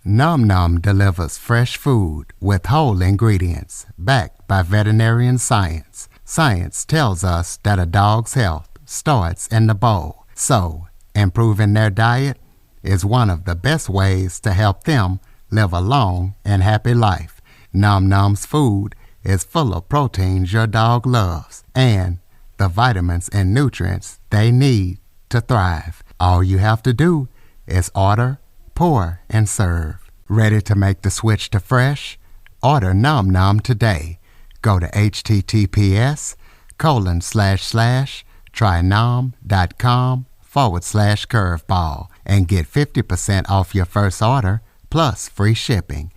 Nom Nom delivers fresh food with whole ingredients backed by veterinarian science. Science tells us that a dog's health starts in the bowl, so improving their diet is one of the best ways to help them live a long and happy life. Nom Nom's food is full of proteins your dog loves and the vitamins and nutrients they need to thrive. All you have to do is order, pour, and serve. Ready to make the switch to fresh? Order Nom Nom today. Go to https://trynom.com/curveball and get 50% off your first order plus free shipping.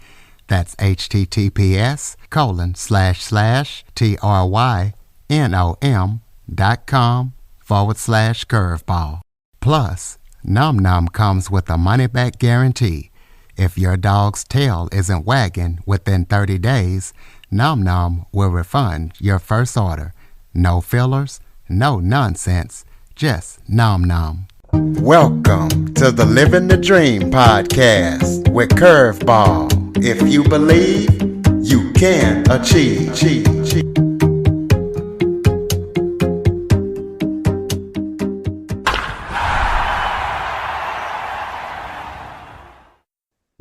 That's https://trynom.com/curveball. Plus, Nom Nom comes with a money-back guarantee. If your dog's tail isn't wagging within 30 days, Nom Nom will refund your first order. No fillers, no nonsense, just Nom Nom. Welcome to the Living the Dream podcast with Curveball. If you believe, you can achieve.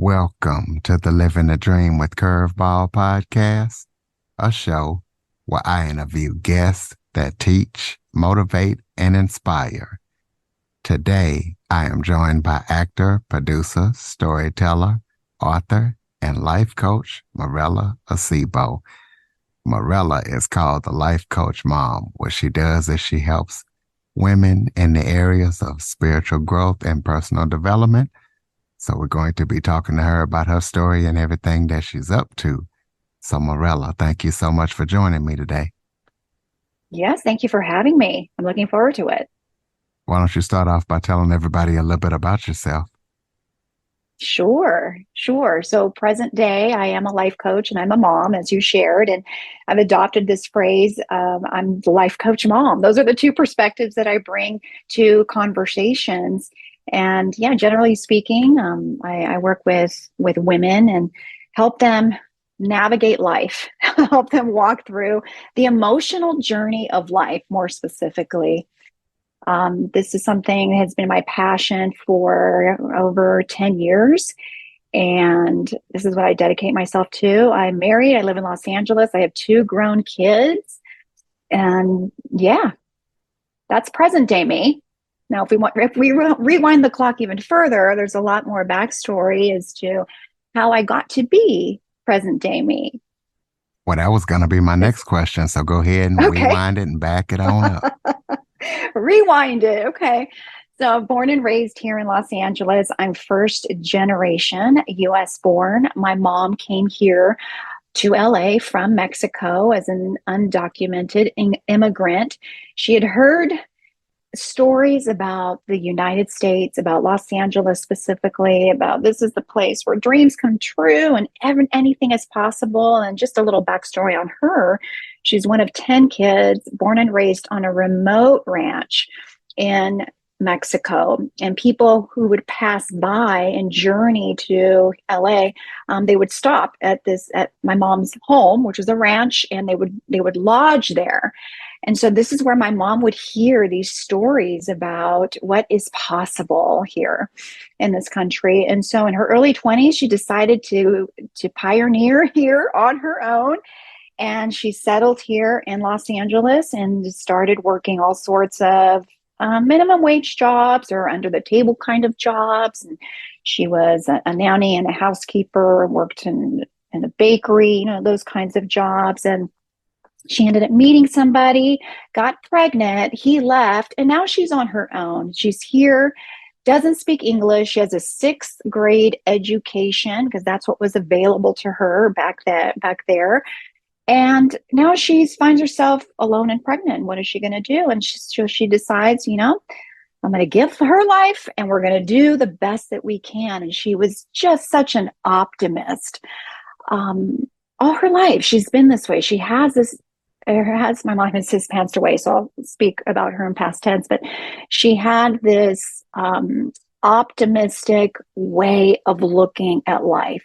Welcome to the Living the Dream with Curveball podcast, a show where I interview guests that teach, motivate, and inspire. Today, I am joined by actor, producer, storyteller, author, and life coach, Mirella Acebo. Mirella is called the Life Coach Mom. What she does is she helps women in the areas of spiritual growth and personal development. So we're going to be talking to her about her story and everything that she's up to. So Mirella, thank you so much for joining me today. Yes, thank you for having me. I'm looking forward to it. Why don't you start off by telling everybody a little bit about yourself? Sure. So present day, I am a life coach and I'm a mom, as you shared, and I've adopted this phrase, I'm the life coach mom. Those are the two perspectives that I bring to conversations. And yeah, generally speaking, I work with women and help them navigate life, help them walk through the emotional journey of life, more specifically. This is something that has been my passion for over 10 years. And this is what I dedicate myself to. I'm married. I live in Los Angeles. I have 2 grown kids. And yeah, that's present day me. Now, if we rewind the clock even further, there's a lot more backstory as to how I got to be present day me. Well, that was going to be my next question. So go ahead and rewind it and back it on up. Rewind it. Okay. So born and raised here in Los Angeles. I'm first generation US born. My mom came here to LA from Mexico as an undocumented immigrant. She had heard stories about the United States, about Los Angeles specifically, about this is the place where dreams come true and anything is possible. And just a little backstory on her. She's one of 10 kids, born and raised on a remote ranch in Mexico. And people who would pass by and journey to LA, they would stop at my mom's home, which is a ranch, and they would lodge there. And so this is where my mom would hear these stories about what is possible here in this country. And so in her early 20s, she decided to pioneer here on her own. And she settled here in Los Angeles and started working all sorts of minimum wage jobs or under the table kind of jobs. And she was a nanny and a housekeeper, worked in a bakery, those kinds of jobs. And she ended up meeting somebody, got pregnant, he left, and now she's on her own. She's here, doesn't speak English. She has a 6th grade education because that's what was available to her back there. And now she finds herself alone and pregnant. What is she going to do? And she decides, I'm going to give her life and we're going to do the best that we can. And she was just such an optimist. All her life, she's been this way. She has my mom has since passed away, so I'll speak about her in past tense, but she had this optimistic way of looking at life.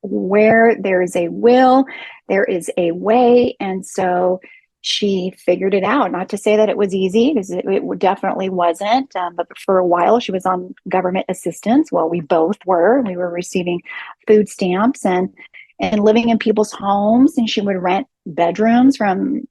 Where there is a will, there is a way. And so she figured it out. Not to say that it was easy, because it definitely wasn't. But for a while, she was on government assistance. Well, we both were. We were receiving food stamps and living in people's homes. And she would rent bedrooms from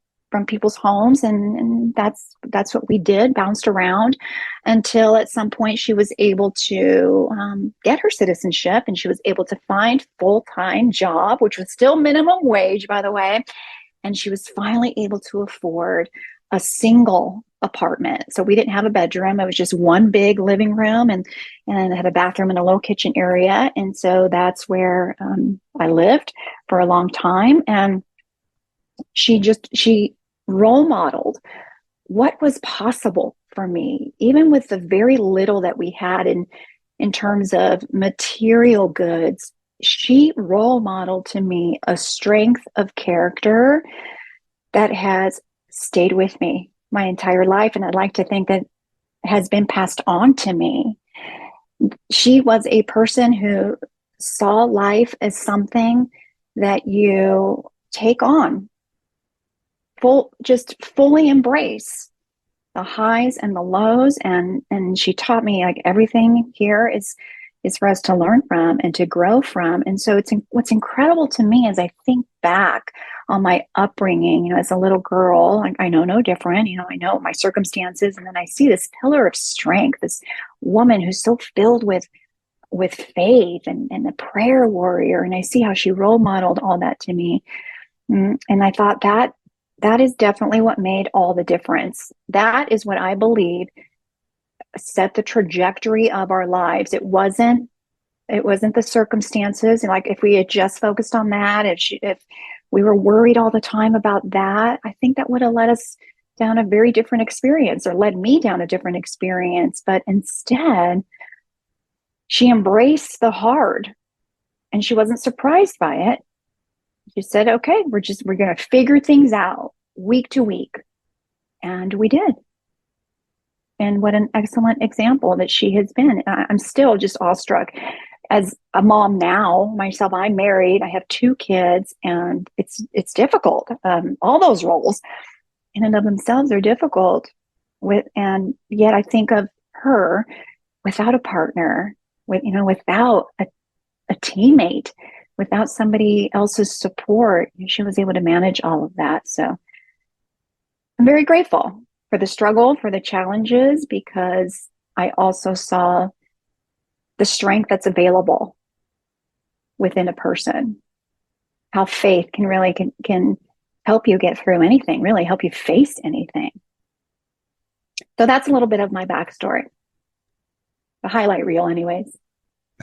people's homes, and that's what we did. Bounced around until at some point she was able to get her citizenship, and she was able to find full-time job, which was still minimum wage, by the way. And she was finally able to afford a single apartment. So we didn't have a bedroom. It was just one big living room, and it had a bathroom and a little kitchen area. And so that's where I lived for a long time. And she role modeled what was possible for me, even with the very little that we had in terms of material goods. She role modeled to me a strength of character that has stayed with me my entire life. And I'd like to think that has been passed on to me. She was a person who saw life as something that you take on, just fully embrace the highs and the lows. And she taught me, like, everything here is for us to learn from and to grow from. And so what's incredible to me as I think back on my upbringing, as a little girl, I know no different. I know my circumstances, and then I see this pillar of strength, this woman who's so filled with faith and the prayer warrior. And I see how she role modeled all that to me. And I thought that is definitely what made all the difference. That is what I believe set the trajectory of our lives. It wasn't the circumstances. And like, if we had just focused on that, if we were worried all the time about that, I think that would have led us down a very different experience, or led me down a different experience. But instead, she embraced the hard, and she wasn't surprised by it. She said, okay, we're going to figure things out week to week. And we did. And what an excellent example that she has been. I'm still just awestruck. As a mom now, myself, I'm married, I have 2 kids, and it's difficult. All those roles in and of themselves are difficult. And yet I think of her without a partner, without a teammate, without somebody else's support, she was able to manage all of that. So I'm very grateful for the struggle, for the challenges, because I also saw the strength that's available within a person. How faith can help you get through anything, really help you face anything. So that's a little bit of my backstory. The highlight reel, anyways.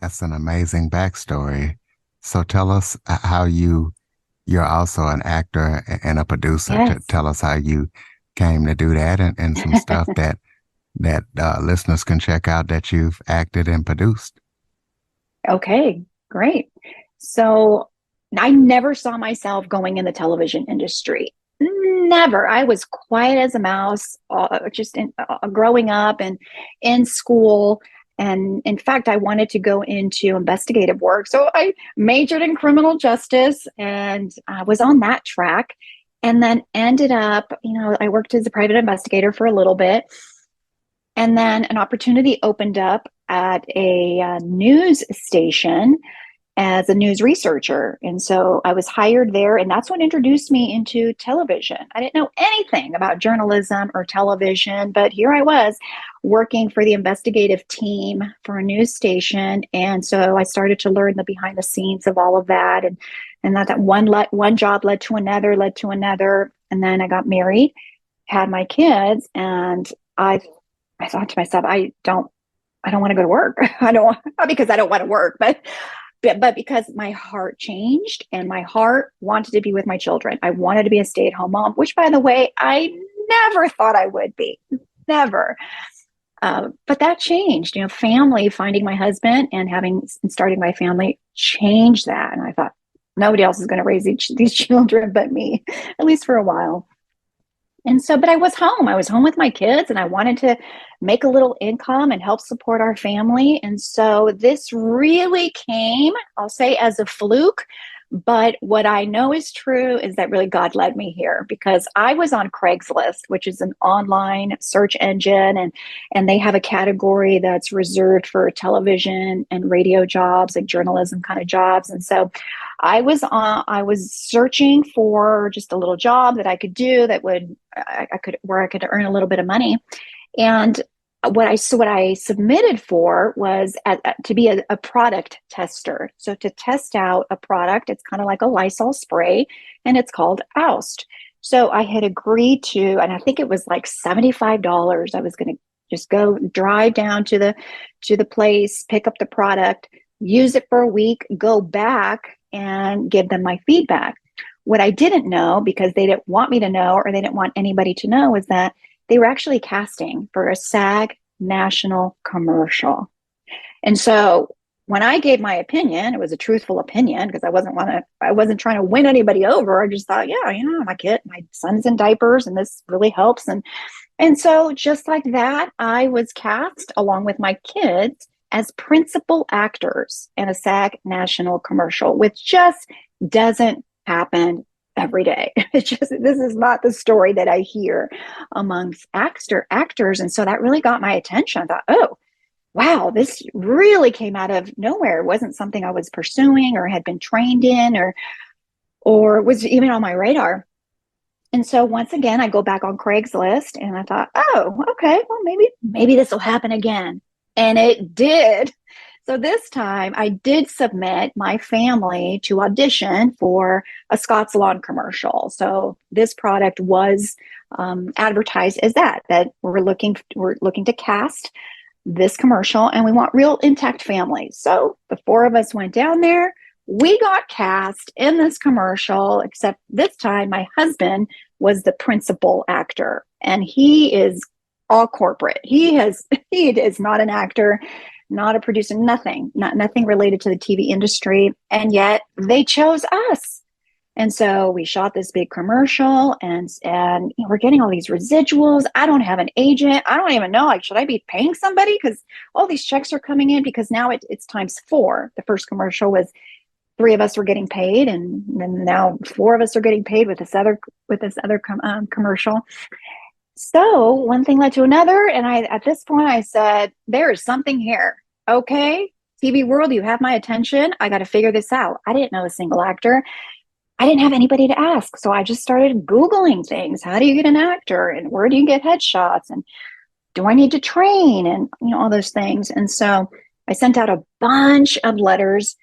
That's an amazing backstory. So tell us how you're also an actor and a producer. Yes. Tell us how you came to do that, and some stuff that listeners can check out that you've acted and produced. Okay, great. So I never saw myself going in the television industry. Never. I was quiet as a mouse, growing up and in school. And in fact, I wanted to go into investigative work. So I majored in criminal justice, and I was on that track. And then ended up, I worked as a private investigator for a little bit. And then an opportunity opened up at a news station as a news researcher. And so I was hired there, and that's what introduced me into television. I didn't know anything about journalism or television, but here I was working for the investigative team for a news station. And so I started to learn the behind the scenes of all of that. And that one job led to another. And then I got married, had my kids, and I thought to myself, I don't want to go to work. Not because I don't want to work, but because my heart changed, and my heart wanted to be with my children. I wanted to be a stay-at-home mom, which, by the way, I never thought I would be. Never. But that changed. Finding my husband and starting my family changed that. And I thought, nobody else is going to raise these children but me, at least for a while. And so, but I was home. I was home with my kids and I wanted to make a little income and help support our family. And so this really came, I'll say, as a fluke. But what I know is true is that really God led me here because I was on Craigslist, which is an online search engine, and they have a category that's reserved for television and radio jobs, like journalism kind of jobs. And so I was searching for just a little job that I could do that would I could where I could earn a little bit of money. And what I submitted for was to be a product tester. So to test out a product, it's kind of like a Lysol spray, and it's called Oust. So I had agreed to, and I think it was like $75. I was going to just go drive down to the place, pick up the product, use it for a week, go back and give them my feedback. What I didn't know, because they didn't want me to know, or they didn't want anybody to know, was that they were actually casting for a SAG national commercial. And so when I gave my opinion, it was a truthful opinion because I wasn't trying to win anybody over. I just thought, yeah, my son's in diapers and this really helps. And so just like that, I was cast along with my kids as principal actors in a SAG national commercial, which just doesn't happen every day. It's just, this is not the story that I hear amongst actors. And so that really got my attention. I thought, oh, wow, this really came out of nowhere. It wasn't something I was pursuing or had been trained in or was even on my radar. And so once again, I go back on Craigslist and I thought, oh, okay, well, maybe this will happen again. And it did. So this time I did submit my family to audition for a Scott's Lawn commercial. So this product was advertised as that we're looking to cast this commercial and we want real intact families. So the four of us went down there. We got cast in this commercial, except this time my husband was the principal actor and he is all corporate. He is not an actor, not a producer, nothing related to the TV industry. And yet they chose us. And so we shot this big commercial and we're getting all these residuals. I don't have an agent. I don't even know, like, should I be paying somebody? Because all these checks are coming in because now it's times four. The first commercial was three of us were getting paid, and then now four of us are getting paid with this other commercial. So one thing led to another, and at this point I said, there is something here. Okay, TV world, you have my attention. I got to figure this out. I didn't know a single actor. I didn't have anybody to ask, so I just started Googling things. How do you get an actor, and where do you get headshots, and do I need to train, and all those things. And so I sent out a bunch of letters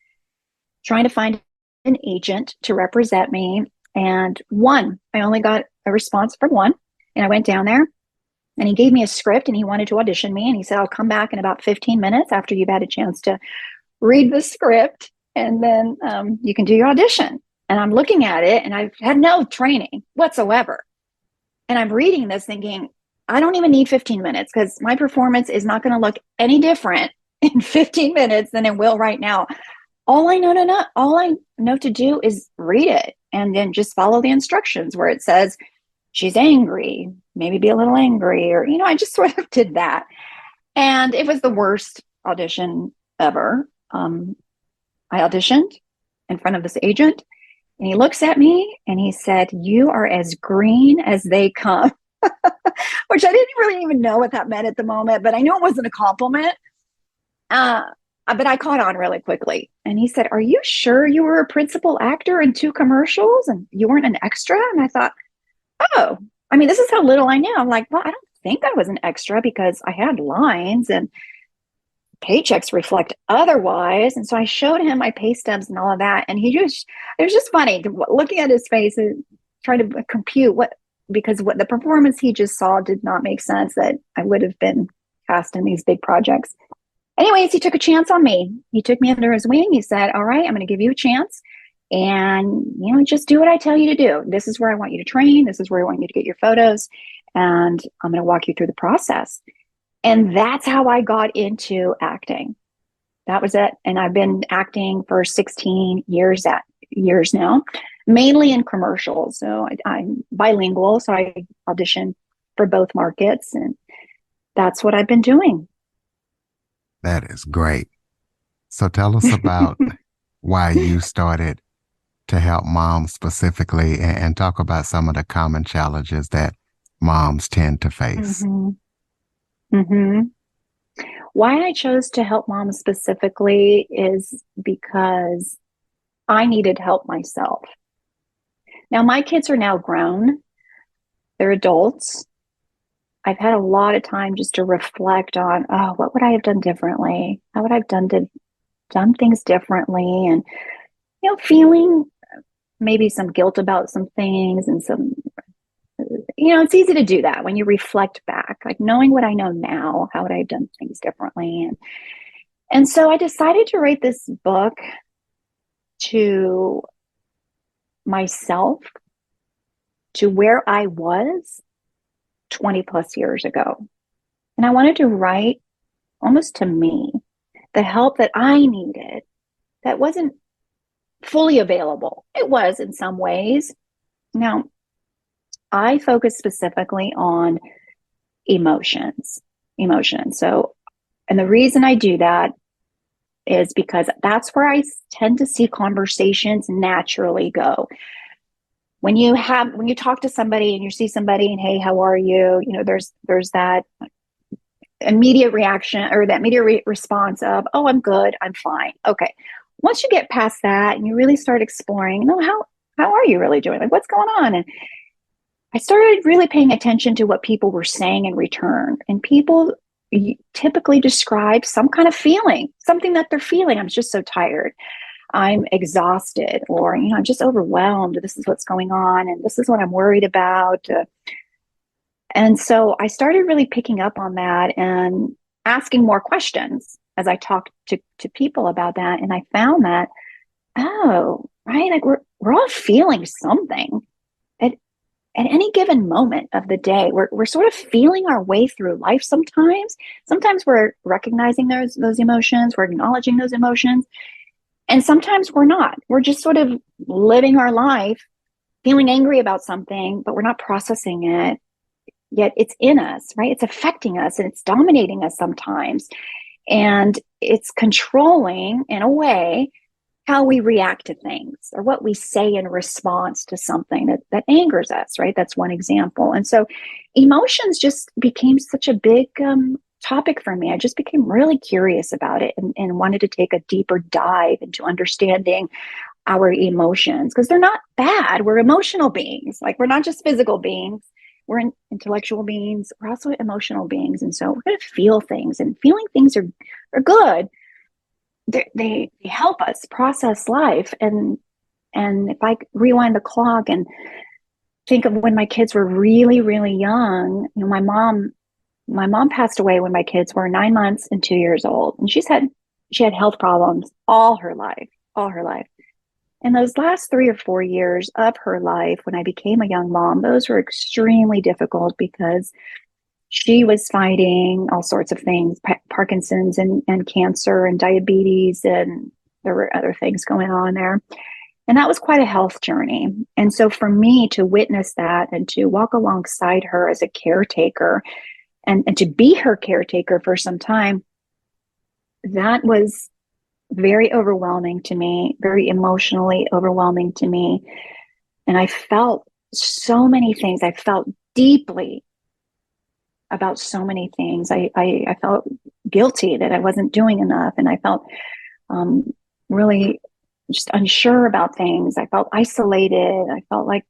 trying to find an agent to represent me. And I only got a response from one. And I went down there and he gave me a script and he wanted to audition me. And he said, I'll come back in about 15 minutes after you've had a chance to read the script. And then you can do your audition. And I'm looking at it and I've had no training whatsoever. And I'm reading this thinking, I don't even need 15 minutes because my performance is not going to look any different in 15 minutes than it will right now. All I know to do is read it and then just follow the instructions where it says she's angry, maybe be a little angry, or I just sort of did that. And it was the worst audition ever. I auditioned in front of this agent and he looks at me and he said, "You are as green as they come." Which I didn't really even know what that meant at the moment, but I knew it wasn't a compliment. But I caught on really quickly. And he said, "Are you sure you were a principal actor in two commercials and you weren't an extra?" And I thought, oh, I mean, this is how little I knew. I'm like, well, I don't think I was an extra because I had lines and paychecks reflect otherwise. And so I showed him my pay stubs and all of that. And it was just funny looking at his face and trying to compute because what the performance he just saw did not make sense that I would have been cast in these big projects. Anyways, he took a chance on me. He took me under his wing. He said, all right, I'm going to give you a chance. And, just do what I tell you to do. This is where I want you to train. This is where I want you to get your photos. And I'm going to walk you through the process. And that's how I got into acting. That was it. And I've been acting for 16 years now. mainly in commercials. So I'm bilingual, so I audition for both markets, and that's what I've been doing. That is great. So tell us about why you started to help moms specifically and talk about some of the common challenges that moms tend to face. hmm hmm Why I chose to help moms specifically is because I needed help myself. Now, my kids are now grown, they're adults. I've had a lot of time just to reflect on, oh, what would I have done differently? How would I have done things differently? And, feeling maybe some guilt about some things and some, it's easy to do that when you reflect back, like knowing what I know now, how would I have done things differently? And so I decided to write this book to myself, to where I was 20 plus years ago. And I wanted to write almost to me, the help that I needed that wasn't fully available. It was in some ways. Now, I focus specifically on emotions, emotions. So, and the reason I do that is because that's where I tend to see conversations naturally go. When you talk to somebody and you see somebody and, hey, how are you? There's that immediate reaction or that immediate response of, oh, I'm good, I'm fine. Okay. Once you get past that and you really start exploring, how are you really doing? Like, what's going on? And I started really paying attention to what people were saying in return. And people typically describe some kind of feeling, something that they're feeling. I'm just so tired. I'm exhausted, or, I'm just overwhelmed. This is what's going on. And this is what I'm worried about. And so I started really picking up on that and asking more questions as I talked to people about that. And I found that, oh, right, like we're all feeling something at any given moment of the day. We're sort of feeling our way through life sometimes. Sometimes we're recognizing those emotions, we're acknowledging those emotions. And sometimes we're not. We're just sort of living our life, feeling angry about something, but we're not processing it. Yet it's in us, right? It's affecting us and it's dominating us sometimes. And it's controlling, in a way, how we react to things or what we say in response to something that angers us, right? That's one example. And so emotions just became such a big topic for me. I just became really curious about it and wanted to take a deeper dive into understanding our emotions, because they're not bad. We're emotional beings. Like, we're not just physical beings. We're intellectual beings. We're also emotional beings. And so we're going to feel things, and feeling things are good. They help us process life. And if I rewind the clock and think of when my kids were really, really young, my mom passed away when my kids were 9 months and 2 years old. And she had health problems all her life, all her life. And those last 3 or 4 years of her life, when I became a young mom, those were extremely difficult because she was fighting all sorts of things, Parkinson's and cancer and diabetes, and there were other things going on there. And that was quite a health journey. And so for me to witness that and to walk alongside her as a caretaker and to be her caretaker for some time, that was very overwhelming to me, very emotionally overwhelming to me. And I felt so many things. I felt deeply about so many things. I felt guilty that I wasn't doing enough. And I felt really just unsure about things. I felt isolated. I felt like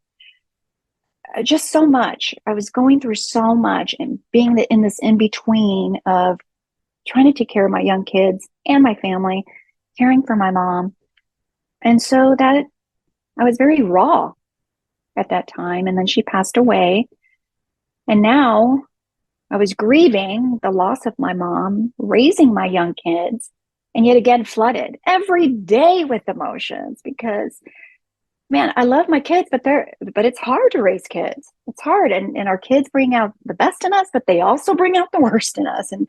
just so much. I was going through so much, and being in this in between of trying to take care of my young kids and my family, caring for my mom. And so that I was very raw at that time. And then she passed away. And now I was grieving the loss of my mom, raising my young kids, and yet again flooded every day with emotions because, man, I love my kids, but it's hard to raise kids. It's hard. And our kids bring out the best in us, but they also bring out the worst in us. And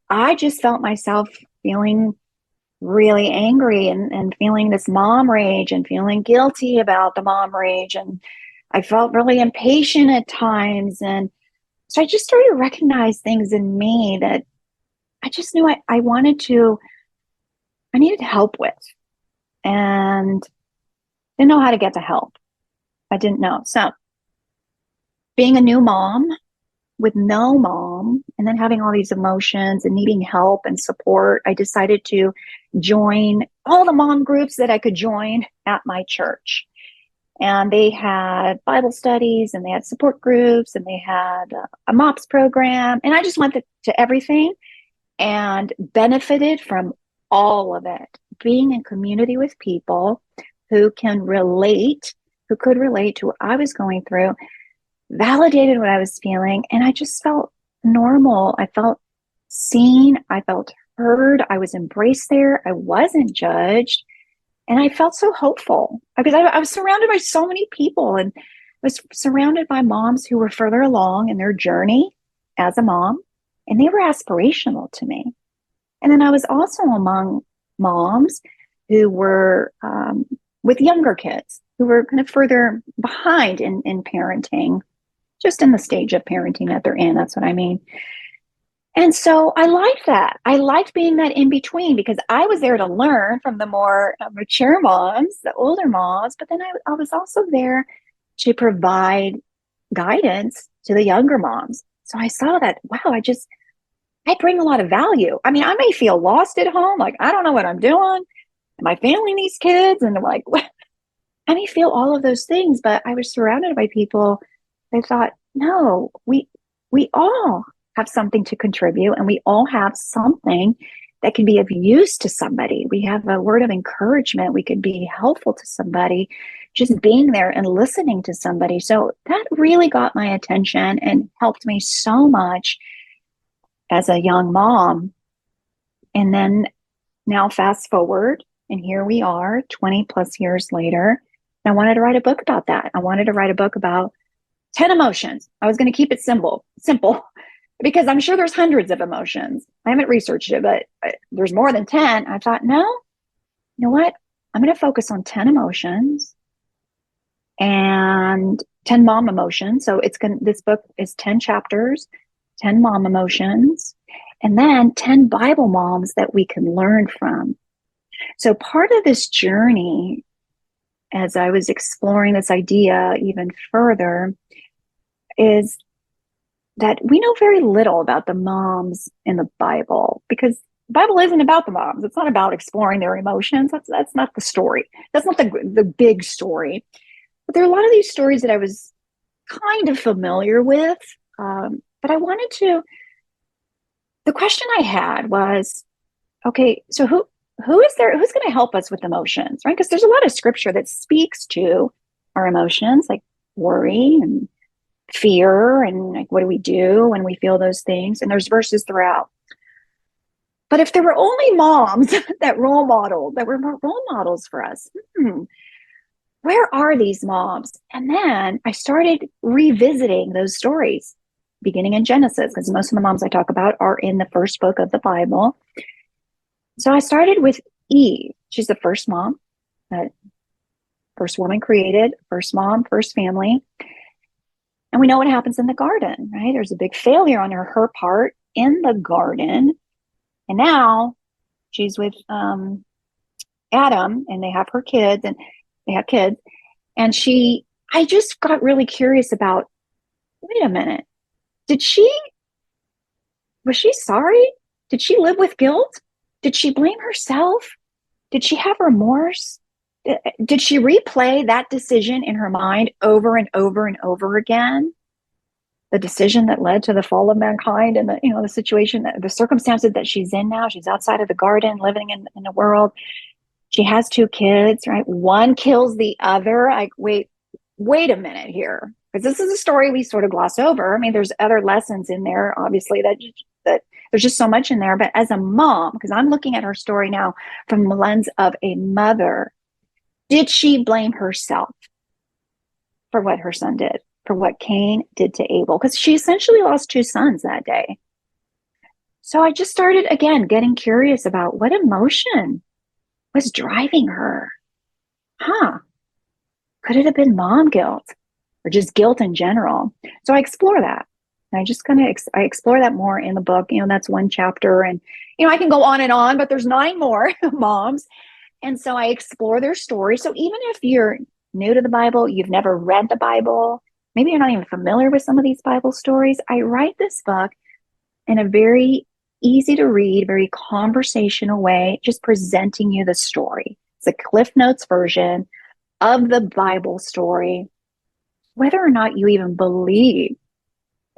I just felt myself feeling really angry and feeling this mom rage and feeling guilty about the mom rage. And I felt really impatient at times. And so I just started to recognize things in me that I just knew I needed help with. And didn't know how to get the help. I didn't know. So being a new mom with no mom and then having all these emotions and needing help and support, I decided to join all the mom groups that I could join at my church. And they had Bible studies and they had support groups and they had a MOPS program. And I just went to everything and benefited from all of it. Being in community with people who could relate to what I was going through, validated what I was feeling. And I just felt normal. I felt seen. I felt heard. I was embraced there. I wasn't judged. And I felt so hopeful because I was surrounded by so many people and was surrounded by moms who were further along in their journey as a mom, and they were aspirational to me. And then I was also among moms who were with younger kids who were kind of further behind in parenting, just in the stage of parenting that they're in. That's what I mean. And so I liked that. I liked being that in between because I was there to learn from the more mature moms, the older moms, but then I was also there to provide guidance to the younger moms. So I saw that, wow, I bring a lot of value. I mean, I may feel lost at home, like I don't know what I'm doing. Am I failing these kids? And I'm like, what? I may feel all of those things, but I was surrounded by people. I thought, no, we all have something to contribute, and we all have something that can be of use to somebody. We have a word of encouragement. We could be helpful to somebody, just being there and listening to somebody. So that really got my attention and helped me so much as a young mom. And then now fast forward, and here we are 20 plus years later. I wanted to write a book about that. I wanted to write a book about 10 emotions. I was going to keep it simple, because I'm sure there's hundreds of emotions. I haven't researched it, but there's more than 10. I thought, no, you know what? I'm going to focus on 10 emotions and 10 mom emotions. So this book is 10 chapters, 10 mom emotions, and then 10 Bible moms that we can learn from. So part of this journey, as I was exploring this idea even further, is that we know very little about the moms in the Bible, because the Bible isn't about the moms. It's not about exploring their emotions. That's not the story. That's not the big story. But there are a lot of these stories that I was kind of familiar with. But I wanted to, the question I had was, okay, so who is there, who's going to help us with emotions, right? Because there's a lot of scripture that speaks to our emotions, like worry and fear, and like, what do we do when we feel those things? And there's verses throughout. But if there were only moms that were role models for us, where are these moms? And then I started revisiting those stories, beginning in Genesis, because most of the moms I talk about are in the first book of the Bible. So I started with Eve. She's the first mom, first woman created, first mom, first family. And we know what happens in the garden, right? There's a big failure on her part in the garden. And now she's with Adam, and they have kids. And I just got really curious about, wait a minute, was she sorry? Did she live with guilt? Did she blame herself? Did she have remorse? Did she replay that decision in her mind over and over and over again? The decision that led to the fall of mankind and the situation, the circumstances that she's in now. She's outside of the garden, living in the world. She has 2 kids, right? One kills the other. Like, wait a minute here. Because this is a story we sort of gloss over. I mean, there's other lessons in there, obviously, that there's just so much in there. But as a mom, because I'm looking at her story now from the lens of a mother, did she blame herself for what her son did, for what Cain did to Abel? Because she essentially lost 2 sons that day. So I just started, again, getting curious about what emotion was driving her? Huh? Could it have been mom guilt or just guilt in general? So I explore that. And I just kind of I explore that more in the book. That's one chapter, and I can go on and on, but there's 9 more moms, and so I explore their story. So even if you're new to the Bible, you've never read the Bible, maybe you're not even familiar with some of these Bible stories, I write this book in a very easy to read, very conversational way, just presenting you the story. It's a Cliff Notes version of the Bible story, whether or not you even believe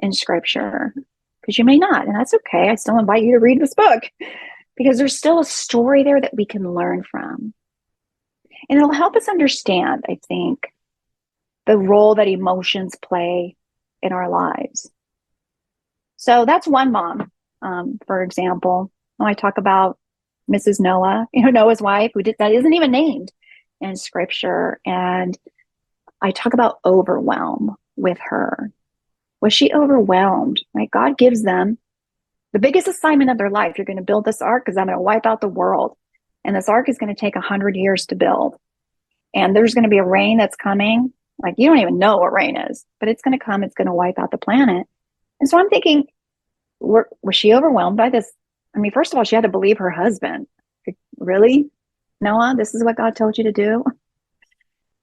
in scripture, because you may not, and that's okay. I still invite you to read this book because there's still a story there that we can learn from. And it'll help us understand, I think, the role that emotions play in our lives. So that's one mom, for example. When I talk about Mrs. Noah, Noah's wife, that isn't even named in scripture. And I talk about overwhelm with her. Was she overwhelmed? Right? God gives them the biggest assignment of their life. You're going to build this ark because I'm going to wipe out the world. And this ark is going to take 100 years to build. And there's going to be a rain that's coming. Like, you don't even know what rain is, but it's going to come. It's going to wipe out the planet. And so I'm thinking, was she overwhelmed by this? I mean, first of all, she had to believe her husband. Like, really? Noah, this is what God told you to do?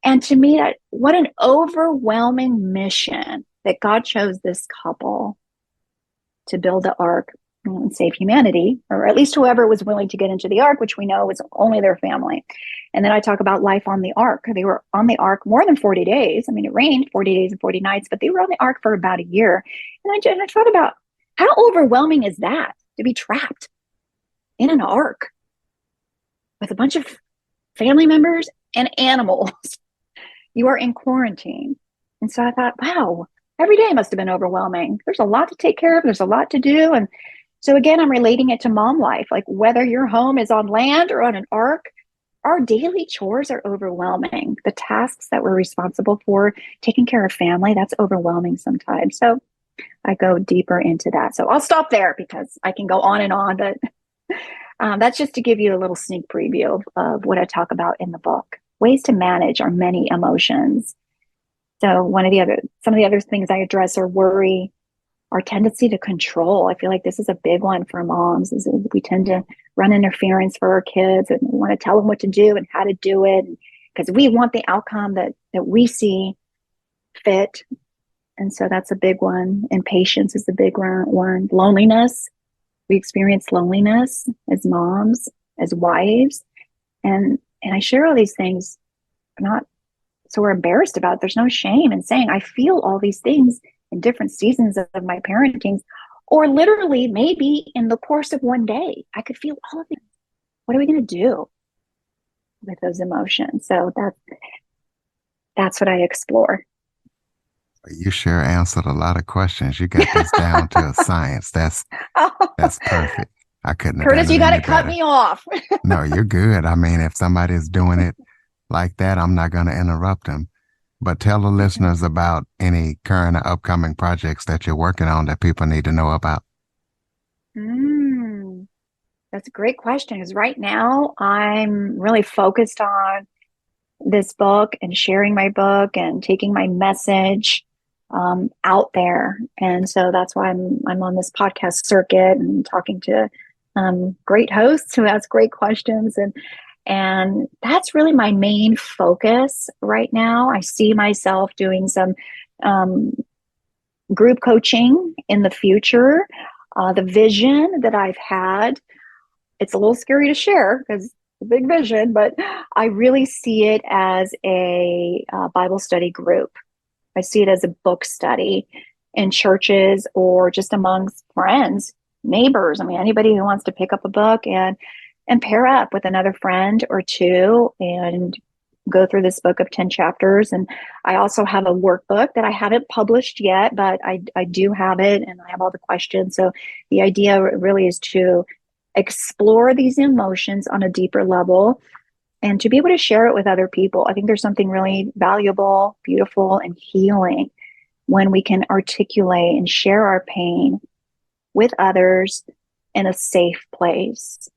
And to me, what an overwhelming mission that God chose this couple to build the ark and save humanity, or at least whoever was willing to get into the ark, which we know was only their family. And then I talk about life on the ark. They were on the ark more than 40 days. I mean, it rained 40 days and 40 nights, but they were on the ark for about a year. And I thought about how overwhelming is that to be trapped in an ark with a bunch of family members and animals. You are in quarantine. And so I thought, wow, every day must have been overwhelming. There's a lot to take care of. There's a lot to do. And so again, I'm relating it to mom life. Like, whether your home is on land or on an ark, our daily chores are overwhelming. The tasks that we're responsible for, taking care of family, that's overwhelming sometimes. So I go deeper into that. So I'll stop there because I can go on and on, but that's just to give you a little sneak preview of what I talk about in the book. Ways to manage our many emotions. So some of the other things I address are worry, our tendency to control. I feel like this is a big one for moms, is we tend to run interference for our kids, and we want to tell them what to do and how to do it because we want the outcome that we see fit. And so that's a big one. Impatience is a big one. Loneliness. We experience loneliness as moms, as wives. And I share all these things, not so we're embarrassed about it. There's no shame in saying I feel all these things in different seasons of my parenting, or literally maybe in the course of one day, I could feel all of these. What are we going to do with those emotions? So that's what I explore. You sure answered a lot of questions. You got this down to a science. That's perfect. I couldn't have Curtis, done it you got any to cut better. me off. No, you're good. I mean, if somebody's doing it like that, I'm not going to interrupt them. But tell the listeners about any current or upcoming projects that you're working on that people need to know about. That's a great question. Because right now I'm really focused on this book and sharing my book and taking my message out there. And so that's why I'm on this podcast circuit and talking to great hosts who ask great questions. And that's really my main focus right now. I see myself doing some group coaching in the future. The vision that I've had, it's a little scary to share because it's a big vision, but I really see it as a Bible study group. I see it as a book study in churches or just amongst friends, neighbors. I mean, anybody who wants to pick up a book and pair up with another friend or two and go through this book of 10 chapters. And I also have a workbook that I haven't published yet, but I do have it and I have all the questions. So the idea really is to explore these emotions on a deeper level and to be able to share it with other people. I think there's something really valuable, beautiful, and healing when we can articulate and share our pain with others in a safe place.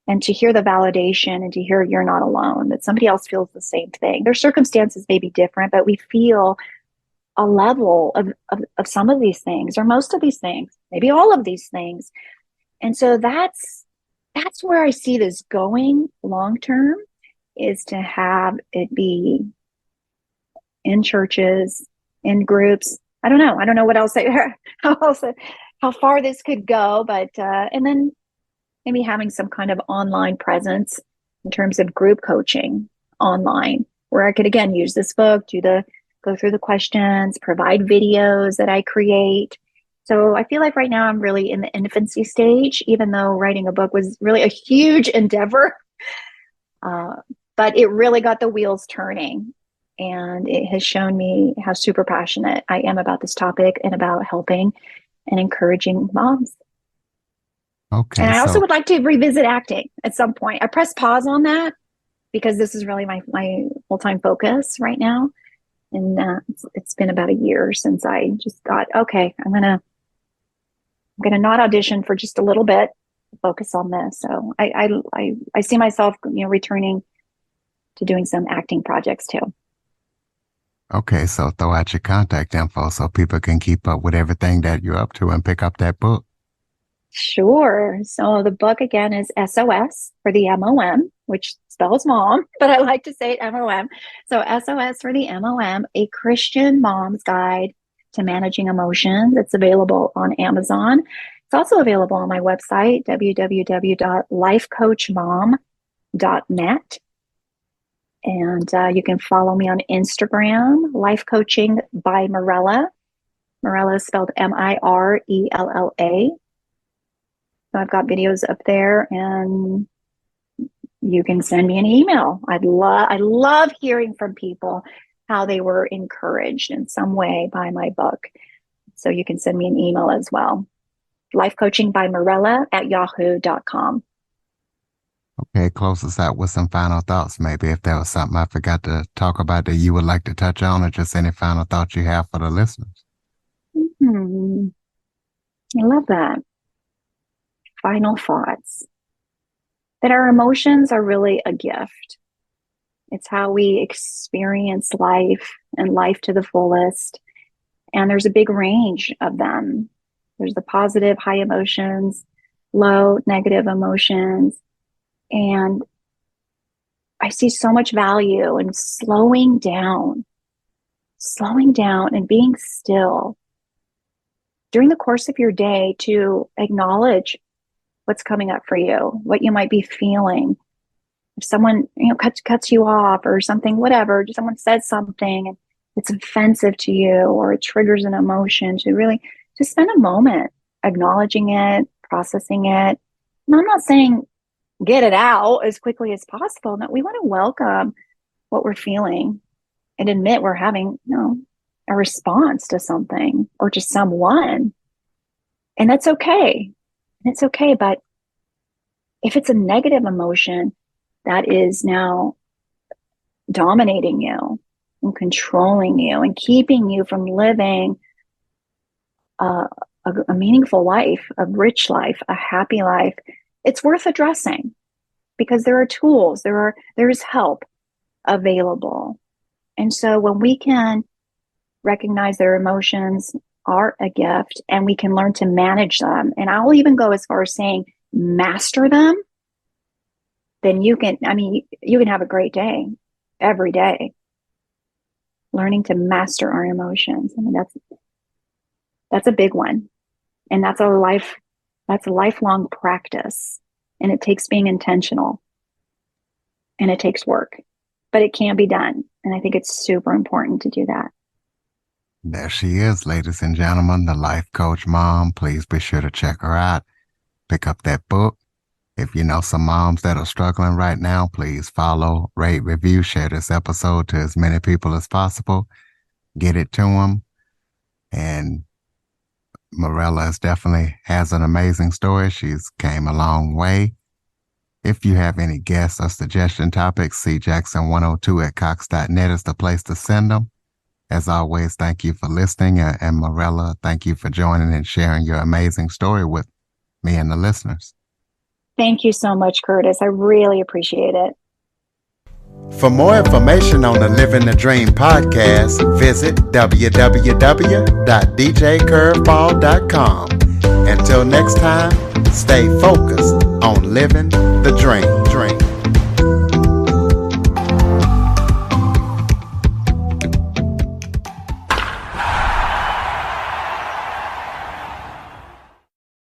and to hear the validation and to hear you're not alone, that somebody else feels the same thing. Their circumstances may be different, but we feel a level of some of these things or most of these things, maybe all of these things. And so that's where I see this going long term, is to have it be in churches, in groups. I don't know. I don't know what else how else how far this could go, but and then maybe having some kind of online presence in terms of group coaching online, where I could again use this book, go through the questions, provide videos that I create. So I feel like right now I'm really in the infancy stage, even though writing a book was really a huge endeavor. Uh, but it really got the wheels turning. And it has shown me how super passionate I am about this topic and about helping and encouraging moms. And Okay, I also so would like to revisit acting at some point. I pressed pause on that because this is really my full-time focus right now. And it's been about a year since I just thought, okay, I'm gonna not audition for just a little bit, focus on this. So I see myself, returning to doing some acting projects too. okay, so throw out your contact info so people can keep up with everything that you're up to and pick up that book. Sure. So the book again is SOS for the MOM, which spells mom, but I like to say it MOM. So SOS for the MOM, a Christian mom's guide to managing emotions. It's available on Amazon. It's also available on my website, www.lifecoachmom.net. And you can follow me on Instagram, Life Coaching by Mirella. Mirella is spelled Mirella. So I've got videos up there, and you can send me an email. I love hearing from people how they were encouraged in some way by my book. So you can send me an email as well. lifecoachingbymirella@yahoo.com. Okay, close us out with some final thoughts. Maybe if there was something I forgot to talk about that you would like to touch on, or just any final thoughts you have for the listeners. Hmm. I love that. Final thoughts. That our emotions are really a gift. It's how we experience life and life to the fullest. And there's a big range of them. There's the positive, high emotions, low, negative emotions. And I see so much value in slowing down and being still during the course of your day to acknowledge what's coming up for you, what you might be feeling. If someone, cuts you off or something, whatever, someone says something and it's offensive to you or it triggers an emotion, to really just spend a moment acknowledging it, processing it. And I'm not saying get it out as quickly as possible. No, we want to welcome what we're feeling and admit we're having, a response to something or to someone. And that's okay. It's okay. But if it's a negative emotion that is now dominating you and controlling you and keeping you from living a meaningful life, a rich life, a happy life, it's worth addressing, because there are tools, there is help available. And so when we can recognize their emotions are a gift and we can learn to manage them, and I'll even go as far as saying master them, then you can have a great day every day. Learning to master our emotions. I mean, that's a big one. And that's a lifelong practice. And it takes being intentional. And it takes work. But it can be done. And I think it's super important to do that. There she is, ladies and gentlemen, the Life Coach Mom. Please be sure to check her out. Pick up that book. If you know some moms that are struggling right now, please follow, rate, review, share this episode to as many people as possible. Get it to them. And Mirella definitely has an amazing story. She's came a long way. If you have any guests or suggestion topics, cjackson102@cox.net is the place to send them. As always, thank you for listening. And Mirella, thank you for joining and sharing your amazing story with me and the listeners. Thank you so much, Curtis. I really appreciate it. For more information on the Living the Dream podcast, visit www.djcurveball.com. Until next time, stay focused on living the dream.